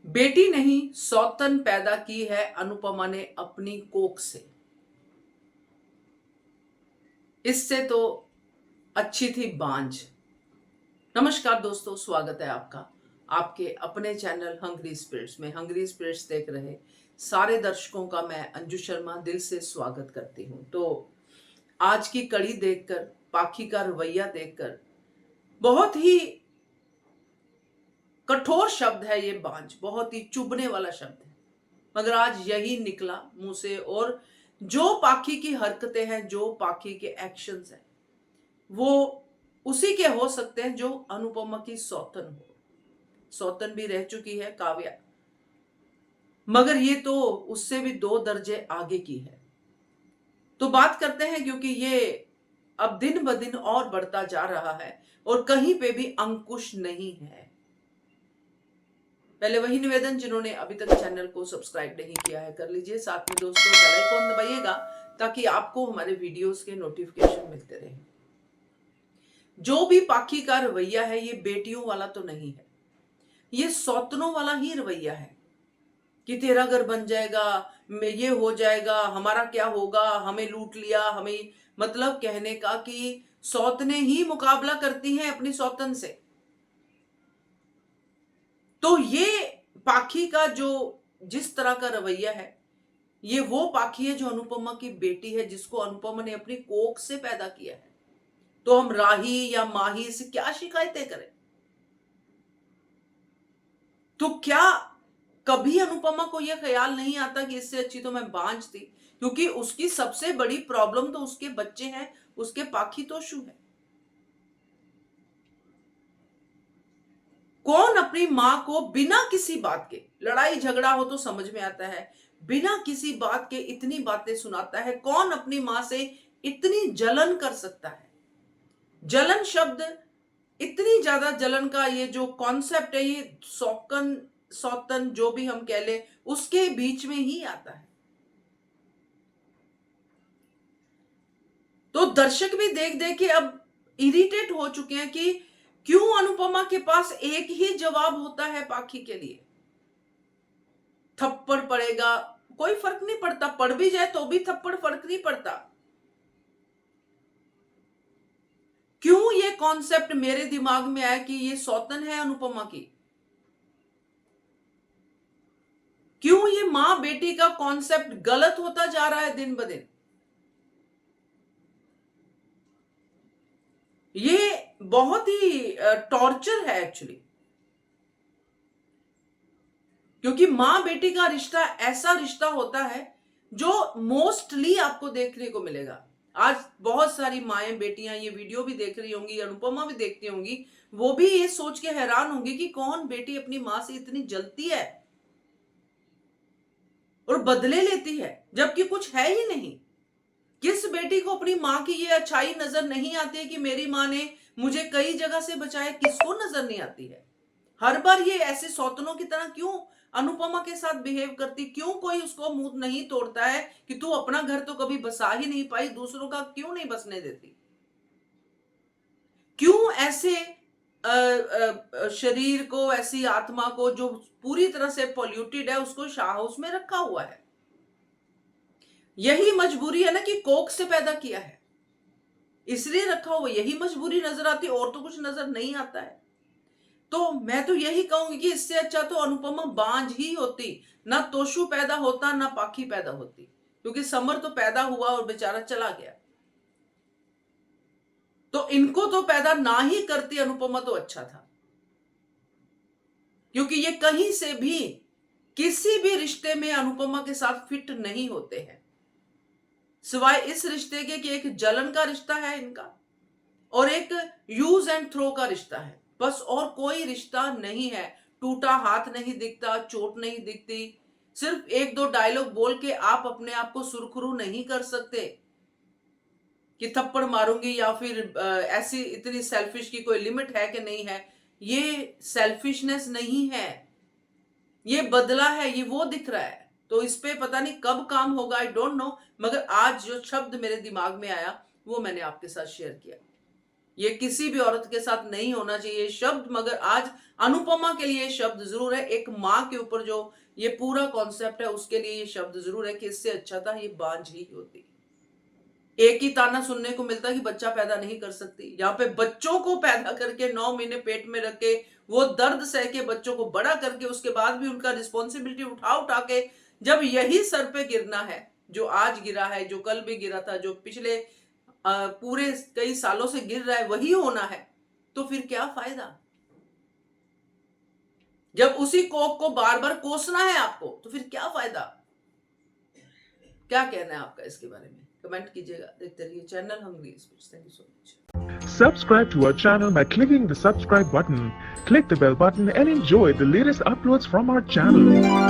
बेटी नहीं सौतन पैदा की है अनुपमा ने अपनी कोख से। इससे तो अच्छी थी बांझ। नमस्कार दोस्तों, स्वागत है आपका आपके अपने चैनल हंग्री स्पिरिट्स में। हंग्री स्पिरिट्स देख रहे सारे दर्शकों का मैं अंजू शर्मा दिल से स्वागत करती हूं। तो आज की कड़ी देखकर, पाखी का रवैया देखकर, बहुत ही कठोर शब्द है ये बांझ, बहुत ही चुभने वाला शब्द है, मगर आज यही निकला मुंह से। और जो पाखी की हरकतें हैं, जो पाखी के एक्शंस हैं, वो उसी के हो सकते हैं जो अनुपमा की सौतन हो। सौतन भी रह चुकी है काव्या, मगर ये तो उससे भी 2 दर्जे आगे की है। तो बात करते हैं, क्योंकि ये अब दिन ब दिन और बढ़ता जा रहा है और कहीं पे भी अंकुश नहीं है। पहले वही निवेदन, जिन्होंने अभी तक चैनल को सब्सक्राइब नहीं किया है कर लीजिए, साथ में दोस्तों बेल आइकॉन दबाइएगा ताकि आपको हमारे वीडियोस के नोटिफिकेशन मिलते रहे। जो भी पाखी का रवैया है ये बेटियों वाला तो नहीं है, ये सौतनों वाला ही रवैया है कि तेरा घर बन जाएगा, ये हो जाएगा, हमारा क्या होगा, हमें लूट लिया, हमें, मतलब कहने का कि सौतने ही मुकाबला करती हैं अपनी सौतन से। तो ये पाखी का जो जिस तरह का रवैया है, ये वो पाखी है जो अनुपमा की बेटी है, जिसको अनुपमा ने अपनी कोख से पैदा किया है। तो हम राही या माही से क्या शिकायतें करें? तो क्या कभी अनुपमा को यह ख्याल नहीं आता कि इससे अच्छी तो मैं बांझ थी? क्योंकि उसकी सबसे बड़ी प्रॉब्लम तो उसके बच्चे हैं, उसके पाखी तोशु है। कौन अपनी मां को बिना किसी बात के, लड़ाई झगड़ा हो तो समझ में आता है, बिना किसी बात के इतनी बातें सुनाता है? कौन अपनी मां से इतनी जलन कर सकता है? जलन शब्द, इतनी ज्यादा जलन का ये जो कॉन्सेप्ट है, ये सौकन सौतन जो भी हम कह ले, उसके बीच में ही आता है। तो दर्शक भी देख देख के अब इरिटेट हो चुके हैं कि क्यों अनुपमा के पास एक ही जवाब होता है पाखी के लिए। थप्पड़ पड़ेगा, कोई फर्क नहीं पड़ता, पड़ भी जाए तो भी थप्पड़ फर्क नहीं पड़ता। क्यों ये कॉन्सेप्ट मेरे दिमाग में आया कि ये सौतन है अनुपमा की? क्यों ये मां बेटी का कॉन्सेप्ट गलत होता जा रहा है दिन ब दिन? ये बहुत ही टॉर्चर है एक्चुअली। क्योंकि मां बेटी का रिश्ता ऐसा रिश्ता होता है जो मोस्टली आपको देखने को मिलेगा। आज बहुत सारी माएं बेटियां ये वीडियो भी देख रही होंगी, अनुपमा भी देखती होंगी, वो भी ये सोच के हैरान होंगी कि कौन बेटी अपनी मां से इतनी जलती है और बदले लेती है, जबकि कुछ है ही नहीं। किस बेटी को अपनी मां की ये अच्छाई नजर नहीं आती है कि मेरी मां ने मुझे कई जगह से बचाया? किसको नजर नहीं आती है? हर बार ये ऐसे सौतनों की तरह क्यों अनुपमा के साथ बिहेव करती? क्यों कोई उसको मुंह नहीं तोड़ता है कि तू अपना घर तो कभी बसा ही नहीं पाई, दूसरों का क्यों नहीं बसने देती? क्यों ऐसे शरीर को, ऐसी आत्मा को जो पूरी तरह से पॉल्यूटेड है, उसको शाह हाउस में रखा हुआ है? यही मजबूरी है ना कि कोख से पैदा किया है, इसलिए रखा हुआ। यही मजबूरी नजर आती, और तो कुछ नजर नहीं आता है। तो मैं तो यही कहूंगी कि इससे अच्छा तो अनुपमा बांझ ही होती, ना तोशु पैदा होता, ना पाखी पैदा होती। क्योंकि समर तो पैदा हुआ और बेचारा चला गया, तो इनको तो पैदा ना ही करती अनुपमा तो अच्छा था। क्योंकि ये कहीं से भी, किसी भी रिश्ते में अनुपमा के साथ फिट नहीं होते हैं, सिवाय इस रिश्ते के कि एक जलन का रिश्ता है इनका और एक यूज एंड थ्रो का रिश्ता है, बस। और कोई रिश्ता नहीं है। टूटा हाथ नहीं दिखता, चोट नहीं दिखती। सिर्फ एक दो डायलॉग बोल के आप अपने आप को सुरखरू नहीं कर सकते कि थप्पड़ मारूंगी, या फिर ऐसी इतनी सेल्फिश की कोई लिमिट है कि नहीं है। ये सेल्फिशनेस नहीं है, ये बदला है, ये वो दिख रहा है। तो इस पे पता नहीं कब काम होगा, आई डोंट नो, मगर आज जो शब्द मेरे दिमाग में आया वो मैंने आपके साथ शेयर किया। ये किसी भी औरत के साथ नहीं होना चाहिए ये शब्द, मगर आज अनुपमा के लिए ये शब्द जरूर है। एक माँ के ऊपर जो ये पूरा कॉन्सेप्ट है उसके लिए ये शब्द जरूर है कि इससे अच्छा था ये बांझ ही होती। एक ही ताना सुनने को मिलता कि बच्चा पैदा नहीं कर सकती, यहाँ पे बच्चों को पैदा करके 9 महीने पेट में रख के वो दर्द सह के बच्चों को बड़ा करके उसके बाद भी उनका रिस्पॉन्सिबिलिटी उठा उठा के जब यही सर पे गिरना है, जो आज गिरा है, जो कल भी गिरा था, जो पिछले पूरे कई सालों से गिर रहा है, वही होना है, तो फिर क्या फायदा। जब उसी कोक को बार बार कोसना है आपको तो फिर क्या फायदा। क्या कहना है आपका इसके बारे में, कमेंट कीजिएगा। देखते रहिए channel hungry speech. Thank you so much. Subscribe to our channel by clicking the subscribe button. Click the bell button and enjoy the latest uploads from our channel.